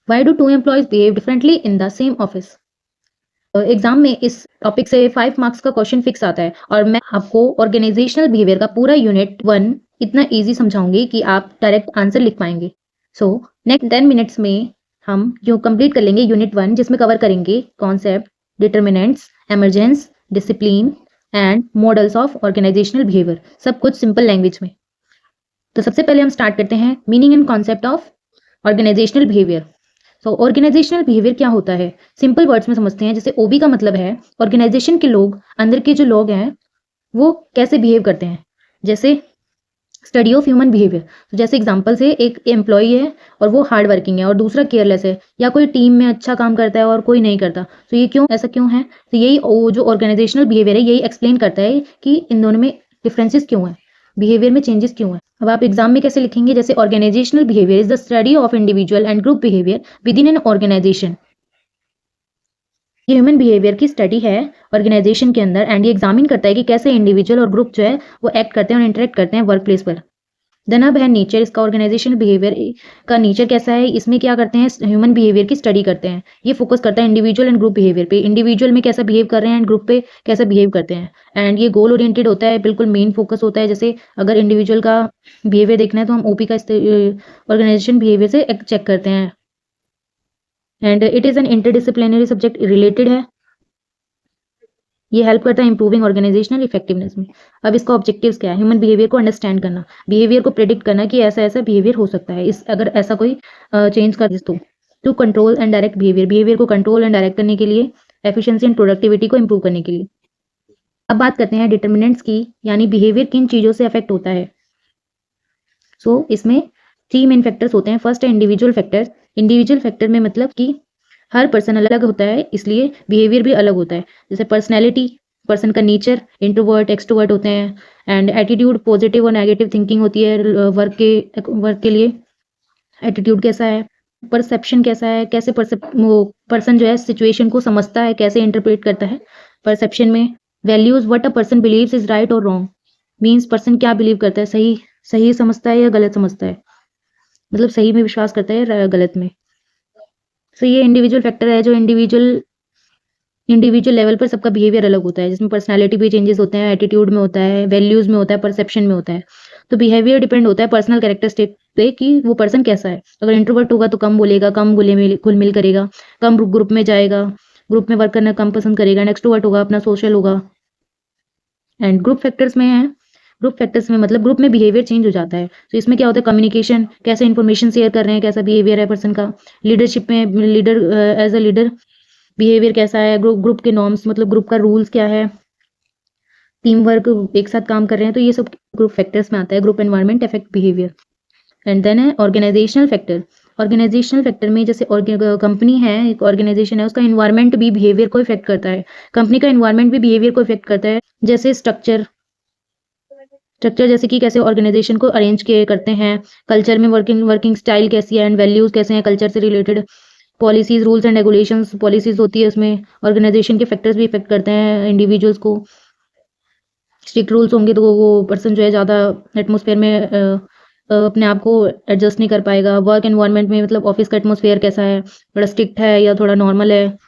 Why do two employees behave differently in the same office? Exam में इस topic से 5 marks का question fix आता है और मैं आपको ऑर्गेनाइजेशनल बिहेवियर का पूरा यूनिट 1 इतना इजी समझाऊंगी कि आप डायरेक्ट आंसर लिख पाएंगे। सो नेक्स्ट 10 मिनट्स में हम जो कंप्लीट कर लेंगे यूनिट 1, जिसमें कवर करेंगे concept, determinants, emergence, discipline and models of organisational behaviour, सब कुछ सिंपल लैंग्वेज में। तो सबसे पहले हम स्टार्ट करते हैं meaning and concept of organisational behaviour. तो ऑर्गेनाइजेशनल बिहेवियर क्या होता है, सिंपल वर्ड्स में समझते हैं। जैसे ओबी का मतलब है ऑर्गेनाइजेशन के लोग, अंदर के जो लोग हैं वो कैसे बिहेव करते हैं। जैसे स्टडी ऑफ ह्यूमन बिहेवियर, तो जैसे एग्जांपल से एक एम्प्लॉई है और वो हार्ड वर्किंग है और दूसरा केयरलेस है, या कोई टीम में अच्छा काम करता है और कोई नहीं करता, तो ये क्यों, ऐसा क्यों है। तो यही जो ऑर्गेनाइजेशनल बिहेवियर है यही एक्सप्लेन करता है कि इन दोनों में डिफरेंसेस क्यों है, बिहेवियर में चेंजेस क्यों है। अब आप एग्जाम में कैसे लिखेंगे, जैसे organisational behaviour is the study of individual and group behaviour within an organisation. ये ह्यूमन बिहेवियर की स्टडी है ऑर्गेनाइजेशन के अंदर, एंड ये एग्जामिन करता है कि कैसे इंडिविजुअल और ग्रुप जो है वो एक्ट करते हैं और इंटरेक्ट करते हैं वर्क प्लेस पर। देन अब है नेचर, इसका ऑर्गेनाइजेशनल बिहेवियर का नेचर कैसा है, इसमें क्या करते हैं, ह्यूमन बिहेवियर की स्टडी करते हैं। ये फोकस करता है इंडिविजुअल एंड ग्रुप बिहेवियर पे, इंडिविजुअल में कैसा बिहेव कर रहे हैं एंड ग्रुप पे कैसा बिहेव करते हैं। एंड ये गोल ओरिएंटेड होता है, बिल्कुल मेन फोकस होता है। जैसे अगर इंडिविजुअल का बिहेवियर देखना है तो हम ओपी का ऑर्गेनाइजेशन बिहेवियर से चेक करते हैं। And it is an interdisciplinary subject, related है। ये हेल्प करता है इंप्रूविंग ऑर्गेनाइजेशनल इफेक्टिवनेस में। अब इसका ऑब्जेक्टिव्स क्या है, ह्यूमन बिहेवियर को अंडरस्टैंड करना, बिहेवियर को प्रेडिक्ट करना कि ऐसा ऐसा बिहेवियर हो सकता है, इस अगर ऐसा कोई चेंज कर तो। To control and direct behaviour, behaviour को कंट्रोल एंड डायरेक्ट करने के लिए, एफिशिएंसी एंड प्रोडक्टिविटी को इंप्रूव करने के लिए। अब बात करते हैं डिटर्मिनेंट्स की, यानी बिहेवियर किन चीज़ों से अफेक्ट होता है। इसमें 3 मेन फैक्टर्स होते हैं। फर्स्ट है इंडिविजुअल फैक्टर। इंडिविजुअल फैक्टर में मतलब कि हर पर्सन अलग होता है, इसलिए बिहेवियर भी अलग होता है। जैसे पर्सनैलिटी, पर्सन का नेचर, इंट्रोवर्ट एक्सट्रोवर्ट होते हैं। एंड एटीट्यूड, पॉजिटिव और नेगेटिव थिंकिंग होती है वर्क के लिए, एटीट्यूड कैसा है। परसेप्शन कैसा है, कैसे पर्सन जो है सिचुएशन को समझता है, कैसे इंटरप्रेट करता है परसेप्शन में। Values, what a person believes is right और रॉन्ग, मीन्स पर्सन क्या बिलीव करता है, सही सही समझता है या गलत समझता है, मतलब सही में विश्वास करता है या गलत में। ये इंडिविजुअल फैक्टर है जो इंडिविजुअल लेवल पर सबका बिहेवियर अलग होता है, जिसमें पर्सनालिटी भी चेंजेस होते हैं, एटीट्यूड में होता है, वैल्यूज में होता है, परसेप्शन में होता है। तो बिहेवियर डिपेंड होता है पर्सनल कैरेक्टरिस्टिक पे कि वो पर्सन कैसा है। अगर इंट्रोवर्ट होगा तो कम बोलेगा, कम घुल मिल करेगा, कम ग्रुप में जाएगा, ग्रुप में वर्क करना कम पसंद करेगा। एंड एक्सट्रोवर्ट होगा, अपना सोशल होगा। एंड ग्रुप फैक्टर्स में है, ग्रुप फैक्टर्स में मतलब ग्रुप में बिहेवियर चेंज हो जाता है। तो इसमें क्या होता है, कम्युनिकेशन, कैसे इन्फॉर्मेशन शेयर कर रहे हैं, कैसा बिहेवियर है पर्सन का। लीडरशिप में leader, as a leader behaviour कैसा है। ग्रुप के नॉर्म्स, मतलब ग्रुप का रूल्स क्या है। टीम वर्क, एक साथ काम कर रहे हैं, तो ये सब ग्रुप फैक्टर्स में आता है। Group environment affect behaviour. And then है ऑर्गेनाइजेशनल फैक्टर। ऑर्गेनाइजेशनल फैक्टर में जैसे कंपनी है, एक ऑर्गेनाइजेशन है, उसका इन्वायरमेंट भी बिहेवियर को इफेक्ट करता है। कंपनी का इन्वायरमेंट भी बिहेवियर को इफेक्ट करता है। जैसे स्ट्रक्चर जैसे कि कैसे ऑर्गेनाइजेशन को अरेंज किए करते हैं, कल्चर में वर्किंग स्टाइल कैसी है, एंड वैल्यूज कैसे हैं कल्चर से related. Policies, rules and regulations, policies होती है उसमें। ऑर्गेनाइजेशन के फैक्टर्स भी इफेक्ट करते हैं इंडिविजुअल्स को। स्ट्रिक्ट रूल्स होंगे तो वो पर्सन जो है ज़्यादा एटमोसफेयर में अपने आप को एडजस्ट नहीं कर पाएगा। वर्क एनवायरनमेंट में मतलब ऑफिस का एटमोसफेयर कैसा है, थोड़ा स्ट्रिक्ट है या थोड़ा नॉर्मल है,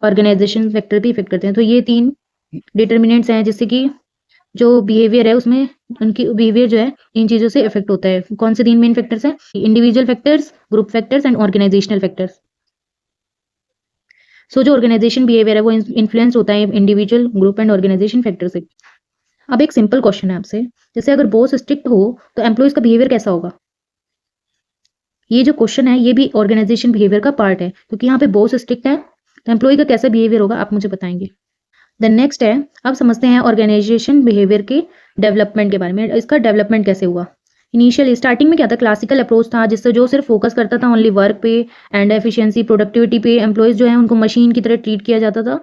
ऑर्गेनाइजेशन फैक्टर भी इफेक्ट करते हैं। तो ये 3 डिटर्मिनेंट्स हैं जिससे कि जो बिहेवियर है उसमें, उनकी बिहेवियर जो है इन चीज़ों से इफेक्ट होता है। कौन से 3 मेन फैक्टर्स हैं, individual factors, group factors and organisational factors. जो ऑर्गेनाइजेशन बिहेवियर है वो इन्फ्लुएंस होता है individual, group and organization factor से। अब एक सिंपल क्वेश्चन है आपसे, जैसे अगर बॉस स्ट्रिक्ट हो तो एम्प्लॉयज का बिहेवियर कैसा होगा। ये जो क्वेश्चन है ये भी ऑर्गेनाइजेशन बिहेवियर का पार्ट है, क्योंकि यहाँ पे बॉस स्ट्रिक्ट है तो एम्प्लॉय का कैसा बिहेवियर होगा आप मुझे बताएंगे। देन नेक्स्ट है, अब समझते हैं ऑर्गेनाइजेशन बिहेवियर के डेवलपमेंट के बारे में। इसका डेवलपमेंट कैसे हुआ। इनिशियल स्टार्टिंग में क्या था, क्लासिकल अप्रोच था जिससे जो सिर्फ फोकस करता था ओनली वर्क पे एंड एफिशिएंसी, प्रोडक्टिविटी पे। एम्प्लॉयज जो है उनको मशीन की तरह ट्रीट किया जाता था।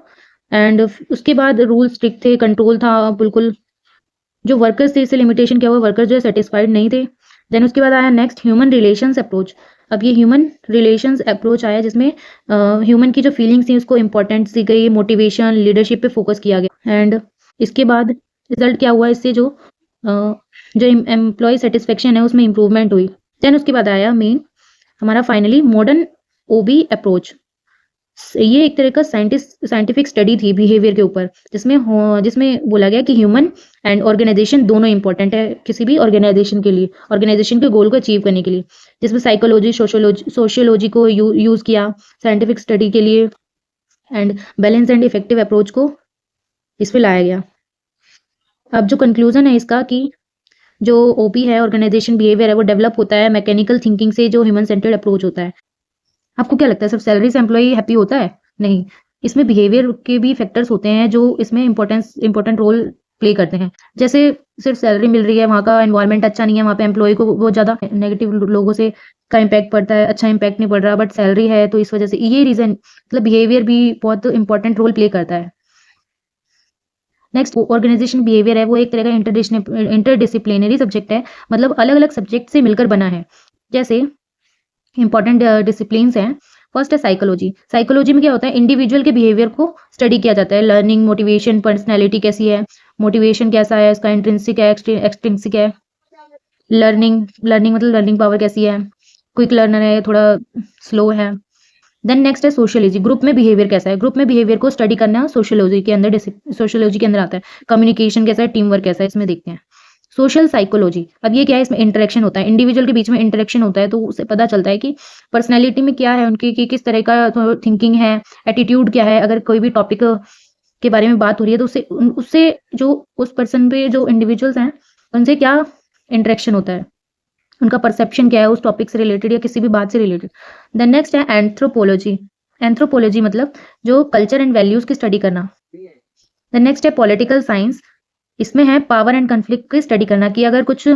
एंड उसके बाद रूल स्ट्रिक्ट थे, कंट्रोल था बिल्कुल। जो वर्कर्स थे, इससे लिमिटेशन क्या हुआ, वर्कर्स जो है सेटिस्फाइड नहीं थे। देन उसके बाद आया नेक्स्ट ह्यूमन रिलेशंस अप्रोच। अब ये ह्यूमन रिलेशंस अप्रोच आया जिसमें ह्यूमन की जो फीलिंग्स थी उसको इंपॉर्टेंस दी गई, मोटिवेशन, लीडरशिप पे फोकस किया गया। एंड इसके बाद रिजल्ट क्या हुआ, इससे जो एम्प्लॉय सेटिस्फेक्शन है उसमें इंप्रूवमेंट हुई। देन उसके बाद आया मेन हमारा फाइनली मॉडर्न ओबी अप्रोच। ये एक तरह का साइंटिफिक स्टडी थी बिहेवियर के ऊपर, जिसमें बोला गया कि ह्यूमन एंड ऑर्गेनाइजेशन दोनों इंपॉर्टेंट है किसी भी ऑर्गेनाइजेशन के लिए, ऑर्गेनाइजेशन के गोल को अचीव करने के लिए, जिसमें साइकोलॉजी सोशियोलॉजी को यूज किया साइंटिफिक स्टडी के लिए, and balance and effective approach को इस पे लाया गया। अब जो कंक्लूजन है इसका कि जो ओपी है, ऑर्गेनाइजेशन बिहेवियर है, वो डेवलप होता है मैकेनिकल थिंकिंग से, जो ह्यूमन सेंटर्ड अप्रोच होता है। आपको क्या लगता है सिर्फ सैलरी से एम्प्लॉय हैप्पी होता है? नहीं, इसमें बिहेवियर के भी फैक्टर्स होते हैं जो इसमें इंपॉर्टेंट रोल प्ले करते हैं। जैसे सिर्फ सैलरी मिल रही है, वहाँ का एनवायरनमेंट अच्छा नहीं है, वहाँ पे एम्प्लॉय को बहुत ज़्यादा नेगेटिव लोगों से का इम्पैक्ट पड़ता है, अच्छा इम्पैक्ट नहीं पड़ रहा, बट सैलरी है तो इस वजह से ये रीज़न, मतलब बिहेवियर भी बहुत इंपॉर्टेंट रोल प्ले करता है। नेक्स्ट ऑर्गेनाइजेशन बिहेवियर है, वो एक तरह का इंटरडिसिप्लिनरी सब्जेक्ट है, मतलब अलग-अलग सब्जेक्ट से मिलकर बना है। जैसे इंपॉर्टेंट डिसिप्लिन्स हैं, फर्स्ट है साइकोलॉजी। साइकोलॉजी में क्या होता है, इंडिविजुअल के बिहेवियर को स्टडी किया जाता है, लर्निंग, मोटिवेशन, पर्सनैलिटी कैसी है, मोटिवेशन कैसा है, इसका इंट्रिंसिक है, एक्सट्रिंसिक है, लर्निंग मतलब लर्निंग पावर कैसी है, क्विक लर्नर है, थोड़ा स्लो है। देन नेक्स्ट है सोशियोलॉजी, ग्रुप में बिहेवियर कैसा है, ग्रुप में बिहेवियर को स्टडी करना सोशियोलॉजी के अंदर आता है। कम्युनिकेशन कैसा है, टीम वर्क कैसा है, इसमें देखते हैं। सोशल साइकोलॉजी, अब ये क्या है, इसमें इंटरेक्शन होता है, इंडिविजुअल के बीच में इंटरेक्शन होता है, तो उससे पता चलता है कि पर्सनैलिटी में क्या है उनकी, कि किस तरह का थिंकिंग है, एटीट्यूड क्या है, अगर कोई भी टॉपिक के बारे में बात हो रही है तो उससे जो उस पर्सन पे जो इंडिविजुअल्स हैं उनसे क्या इंटरेक्शन होता है, उनका परसेप्शन क्या है उस टॉपिक से रिलेटेड या किसी भी बात से रिलेटेड। देन नेक्स्ट है एंथ्रोपोलॉजी। एंथ्रोपोलॉजी मतलब जो कल्चर एंड वैल्यूज की स्टडी करना। देन नेक्स्ट है पॉलिटिकल साइंस, इसमें है पावर एंड कन्फ्लिक्ट की स्टडी करना, कि अगर कुछ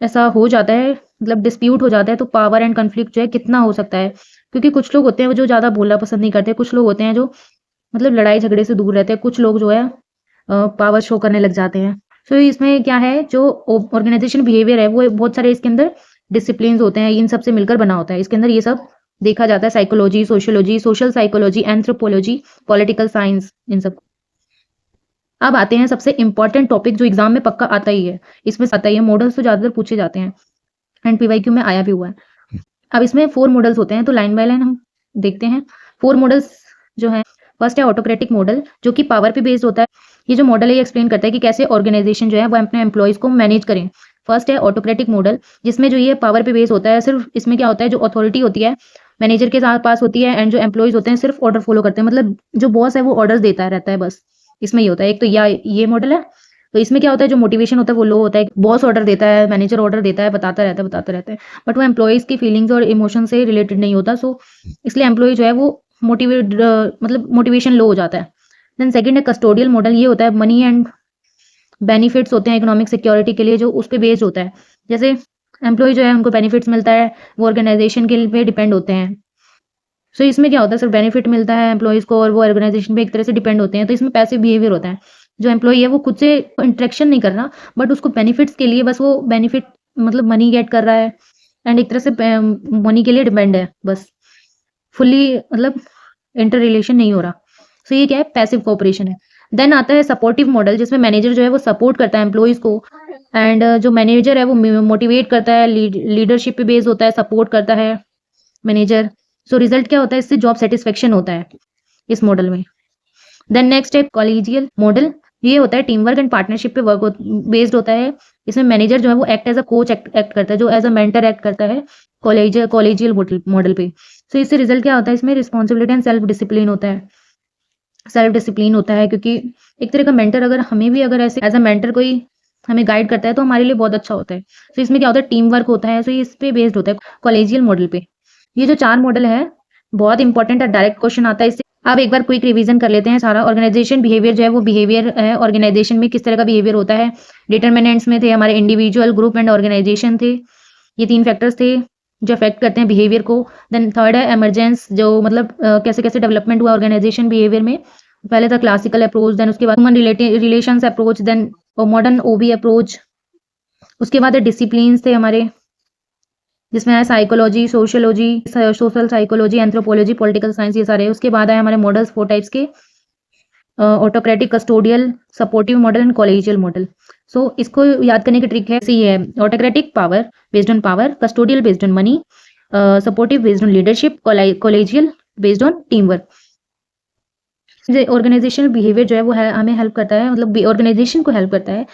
ऐसा हो जाता है, मतलब डिस्प्यूट हो जाता है, तो पावर एंड कन्फ्लिक्ट जो है कितना हो सकता है, क्योंकि कुछ लोग होते हैं वो जो ज़्यादा बोलना पसंद नहीं करते, कुछ लोग होते हैं जो मतलब लड़ाई झगड़े से दूर रहते हैं, कुछ लोग जो है पावर शो करने लग जाते हैं। सो इसमें क्या है, जो ऑर्गेनाइजेशन बिहेवियर है वो बहुत सारे इसके अंदर डिसिप्लिन होते हैं, इन सब से मिलकर बना होता है, इसके अंदर ये सब देखा जाता है, psychology, sociology, social psychology, anthropology, political science, इन सब। अब आते हैं सबसे इंपॉर्टेंट टॉपिक जो एग्जाम में पक्का आता ही है, इसमें आता ही है, मॉडल्स तो ज्यादातर पूछे जाते हैं एंड पीवाईक्यू में आया भी हुआ है। अब इसमें 4 मॉडल्स होते हैं, तो लाइन बाय लाइन हम देखते हैं। 4 मॉडल्स जो है, फर्स्ट है ऑटोक्रेटिक मॉडल, जो कि पावर पे बेस्ड होता है। ये जो मॉडल है ये एक्सप्लेन करता है कि कैसे ऑर्गेनाइजेशन जो है वो अपने एम्प्लॉयज को मैनेज करें। फर्स्ट है ऑटोक्रेटिक मॉडल, जिसमें जो ये पावर पे बेस्ड होता है, सिर्फ इसमें क्या होता है, जो अथॉरिटी होती है मैनेजर के साथ पास होती है, एंड जो एम्प्लॉयज होते हैं सिर्फ ऑर्डर फॉलो करते हैं, मतलब जो बॉस है वो ऑर्डर देता रहता है बस, इसमें ये होता है। एक तो ये मॉडल है, तो इसमें क्या होता है, जो मोटिवेशन होता है वो लो होता है, बॉस ऑर्डर देता है, मैनेजर ऑर्डर देता है, बताता रहता है, बट वो एम्प्लॉयज की फीलिंग्स और इमोशन से रिलेटेड नहीं होता, सो इसलिए एम्प्लॉय जो है वो मतलब मोटिवेशन लो हो जाता है। देन सेकंड है कस्टोडियल मॉडल, ये होता है मनी एंड बेनिफिट्स होते हैं इकोनॉमिक सिक्योरिटी के लिए, जो उस पे बेस्ड होता है, जैसे एम्प्लॉय जो है उनको बेनिफिट्स मिलता है, वो ऑर्गेनाइजेशन के पे डिपेंड होते हैं। सो इसमें क्या होता है, सिर्फ बेनिफिट मिलता है एम्प्लॉयज को और वो ऑर्गेनाइजेशन पे एक तरह से डिपेंड होते हैं, तो इसमें पैसिव बिहेवियर होता है, जो एम्प्लॉय है वो खुद से इंटरेक्शन नहीं कर रहा, बट उसको बेनिफिट्स के लिए बस वो बेनिफिट मतलब मनी गेट कर रहा है, एंड एक तरह से मनी के लिए डिपेंड है बस, फुल्ली मतलब इंटर रिलेशन नहीं हो रहा। सो ये क्या है, पैसिव कोऑपरेशन है। देन आता है सपोर्टिव मॉडल, जिसमें मैनेजर जो है वो सपोर्ट करता है एम्प्लॉयज को, एंड जो मैनेजर है वो मोटिवेट करता है, लीडरशिप पे बेस्ड होता है, सपोर्ट करता है मैनेजर। सो रिजल्ट क्या होता है, इससे जॉब सेटिस्फेक्शन होता है इस मॉडल में। देन नेक्स्ट है कॉलेजियल मॉडल, ये होता है टीम वर्क एंड पार्टनरशिप पे बेस्ड होता है, इसमें मैनेजर जो है वो act as a coach act करता है, जो एज अ मेंटर एक्ट करता है कॉलेजियल मॉडल पे। सो इससे रिजल्ट क्या होता है, इसमें रिस्पॉन्सिबिलिटी एंड सेल्फ डिसिप्लिन होता है, क्योंकि एक तरह का मेंटर अगर हमें भी अगर ऐसे एज अ मेंटर कोई हमें गाइड करता है तो हमारे लिए बहुत अच्छा होता है। तो इसमें क्या होता है, टीम वर्क होता है, सो ये इस पे बेस्ड होता है कॉलेजियल मॉडल पे। ये जो 4 मॉडल है बहुत इंपॉर्टेंट है, डायरेक्ट क्वेश्चन आता है इससे। अब एक बार क्विक रिवीजन कर लेते हैं सारा। ऑर्गेनाइजेशन बिहेवियर जो है वो बिहेवियर है, ऑर्गेनाइजेशन में किस तरह का बिहेवियर होता है। डिटर्मिनेंट्स में थे हमारे इंडिविजुअल, ग्रुप एंड ऑर्गेनाइजेशन थे, ये 3 फैक्टर्स थे जो अफेक्ट करते हैं बिहेवियर को। देन थर्ड है इमरजेंस, जो मतलब कैसे कैसे डेवलपमेंट हुआ ऑर्गेनाइजेशन बिहेवियर में। पहले था क्लासिकल अप्रोच, देन उसके बाद human relations approach, then modern OB approach, उसके बाद डिसिप्लिन थे हमारे, जिसमें है psychology, sociology, social psychology, anthropology, political science, ये सारे। उसके बाद आए हमारे मॉडल्स 4 टाइप्स के, autocratic, custodial, supportive model and collegial model. इसको याद करने की ट्रिक है, सी है autocratic power based on power, custodial based on money, supportive based on leadership, collegial based on team work. Organizational behaviour जो है वो है हमें हेल्प करता है, मतलब ऑर्गेनाइजेशन को हेल्प करता है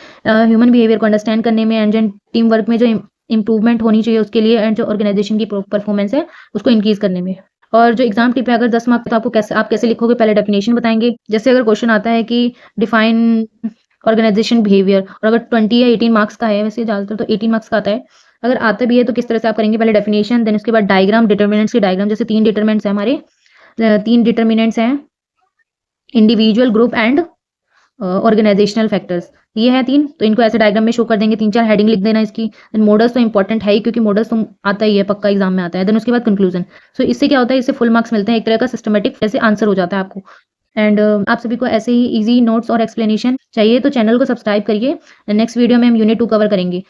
ह्यूमन बिहेवियर को अंडरस्टैंड करने में, एंड टीम वर्क में जो इम्प्रूवमेंट होनी चाहिए उसके लिए, एंड जो ऑर्गेनाइजेशन की परफॉर्मेंस है उसको इंक्रीज करने में। और जो एग्जाम टिप है, अगर 10 मार्क्स तो आप कैसे लिखोगे, पहले डेफिनेशन बताएंगे। जैसे अगर क्वेश्चन आता है कि डिफाइन ऑर्गेनाइजेशन बिहेवियर, और अगर 20 या 18 मार्क्स का है, वैसे ज़्यादातर तो 18 मार्क्स का आता है, अगर आता भी है तो किस तरह से आप करेंगे, पहले डेफिनेशन, देन उसके बाद डायग्राम, डिटर्मिनेंट्स की डायग्राम। जैसे 3 डिटर्मिनेंट्स हैं हमारे, 3 डिटर्मिनेंट्स हैं, individual, group and organisational factors, ये है 3, तो इनको ऐसे डायग्राम में शो कर देंगे। 3-4 हेडिंग लिख देना इसकी। देन मॉडल्स तो इंपॉर्टेंट है ही, क्योंकि मॉडल्स तो आता ही है, पक्का एग्जाम में आता है। देन उसके बाद कंक्लूजन। सो इससे क्या होता है, इससे फुल मार्क्स मिलते हैं, एक तरह का सिस्टमेटिक ऐसे आंसर हो जाता है आपको। एंड आप सभी को ऐसे ही इजी नोट्स और एक्सप्लेनेशन चाहिए तो चैनल को सब्सक्राइब करिए। नेक्स्ट वीडियो में हम यूनिट 2 कवर करेंगे।